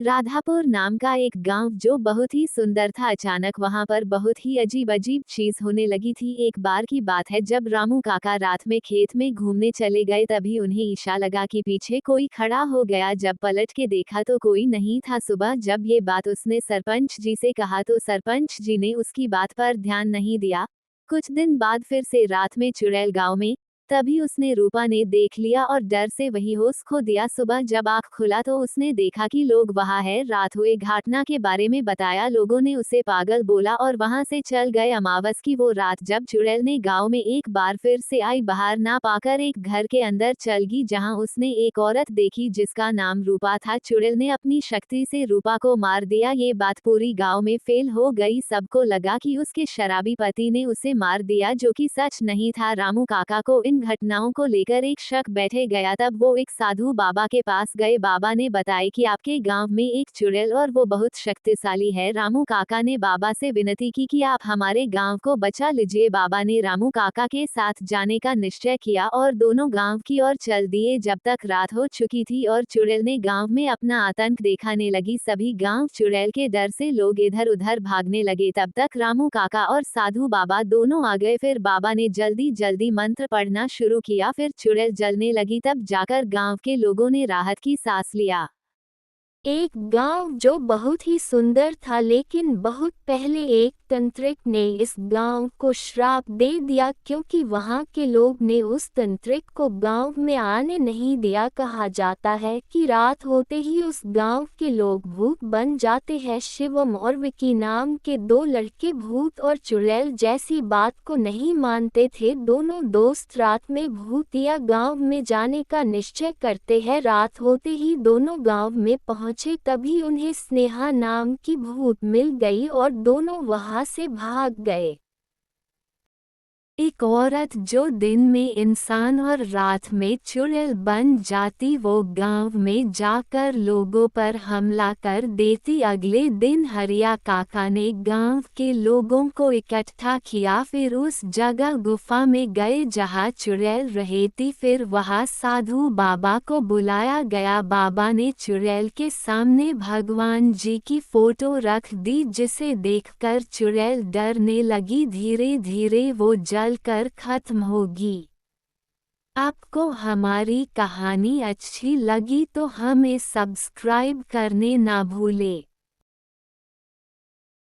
राधापुर नाम का एक गांव जो बहुत ही सुंदर था, अचानक वहां पर बहुत ही अजीब अजीब चीज होने लगी थी। एक बार की बात है, जब रामू काका रात में खेत में घूमने चले गए, तभी उन्हें ईशा लगा कि पीछे कोई खड़ा हो गया। जब पलट के देखा तो कोई नहीं था। सुबह जब ये बात उसने सरपंच जी से कहा तो सरपंच जी ने उसकी बात पर ध्यान नहीं दिया। कुछ दिन बाद फिर से रात में चुड़ैल गांव में, तभी उसने रूपा ने देख लिया और डर से वही होश खो दिया। सुबह जब आँख खुला तो उसने देखा कि लोग वहाँ है। रात हुए घटना के बारे में बताया, लोगों ने उसे पागल बोला और वहाँ से चल गए। अमावस की वो रात जब चुड़ैल ने गांव में एक बार फिर से आई, बाहर ना पाकर एक घर के अंदर चल गई, जहाँ उसने एक औरत देखी जिसका नाम रूपा था। चुड़ैल ने अपनी शक्ति से रूपा को मार दिया। ये बात पूरी गाँव में फेल हो गई। सबको लगा कि उसके शराबी पति ने उसे मार दिया, जो कि सच नहीं था। रामू काका को इन घटनाओं को लेकर एक शक बैठे गया। तब वो एक साधु बाबा के पास गए। बाबा ने बताया कि आपके गांव में एक चुड़ैल और वो बहुत शक्तिशाली है। रामू काका ने बाबा से विनती की कि आप हमारे गांव को बचा लीजिए। बाबा ने रामू काका के साथ जाने का निश्चय किया और दोनों गांव की ओर चल दिए। जब तक रात हो चुकी थी और चुड़ैल ने गांव में अपना आतंक दिखाने लगी, सभी गांव चुड़ैल के डर से लोग इधर उधर भागने लगे। तब तक रामू काका और साधु बाबा दोनों आ गए। फिर बाबा ने जल्दी जल्दी मंत्र पढ़ना शुरू किया। फिर चुड़ैल जलने लगी। तब जाकर गांव के लोगों ने राहत की सांस लिया। एक गांव जो बहुत ही सुंदर था, लेकिन बहुत पहले एक तांत्रिक ने इस गांव को श्राप दे दिया, क्योंकि वहां के लोग ने उस तांत्रिक को गांव में आने नहीं दिया। कहा जाता है कि रात होते ही उस गांव के लोग भूत बन जाते हैं। शिवम और विकी नाम के दो लड़के भूत और चुड़ैल जैसी बात को नहीं मानते थे। दोनों दोस्त रात में भूतिया गांव में जाने का निश्चय करते हैं। रात होते ही दोनों गांव में पहुंचे, तभी उन्हें स्नेहा नाम की भूत मिल गई और दोनों वहां से भाग गए। एक औरत जो दिन में इंसान और रात में चुड़ैल बन जाती, वो गांव में जाकर लोगों पर हमला कर देती। अगले दिन हरिया काका ने गांव के लोगों को इकट्ठा किया। फिर उस जगह गुफा में गए जहां चुड़ैल रहती। फिर वहां साधु बाबा को बुलाया गया। बाबा ने चुड़ैल के सामने भगवान जी की फोटो रख दी, जिसे देखकर चुड़ैल डरने लगी। धीरे धीरे वो जल कर खत्म होगी। आपको हमारी कहानी अच्छी लगी तो हमें सब्सक्राइब करने ना भूले।